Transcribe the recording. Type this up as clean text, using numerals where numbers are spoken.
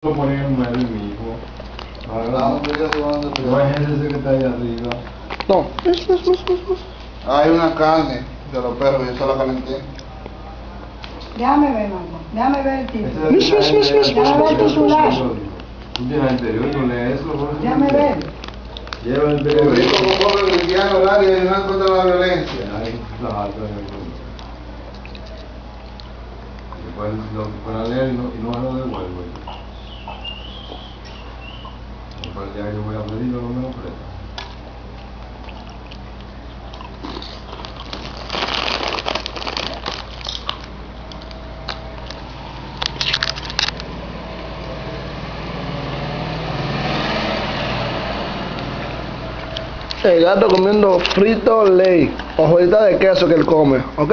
Lo ponen en un medio mismo. No es ese que está ahí arriba. No. Hay una carne de los perros, yo se la calenté. Déjame ver, mamá. Déjame ver el título. Déjame ver el titular. Tú tienes el anterior, tú lees eso. Déjame ver. Lleva el Periodismo periódico. con pueblo cristiano, horario y no contra la violencia. Ahí, las altas en el mundo. Después lo para leer y no lo devuelvo. Después ya yo voy a pedir, no me lo presta. El gato comiendo frito ley, hojuelita de queso que él come, ¿ok?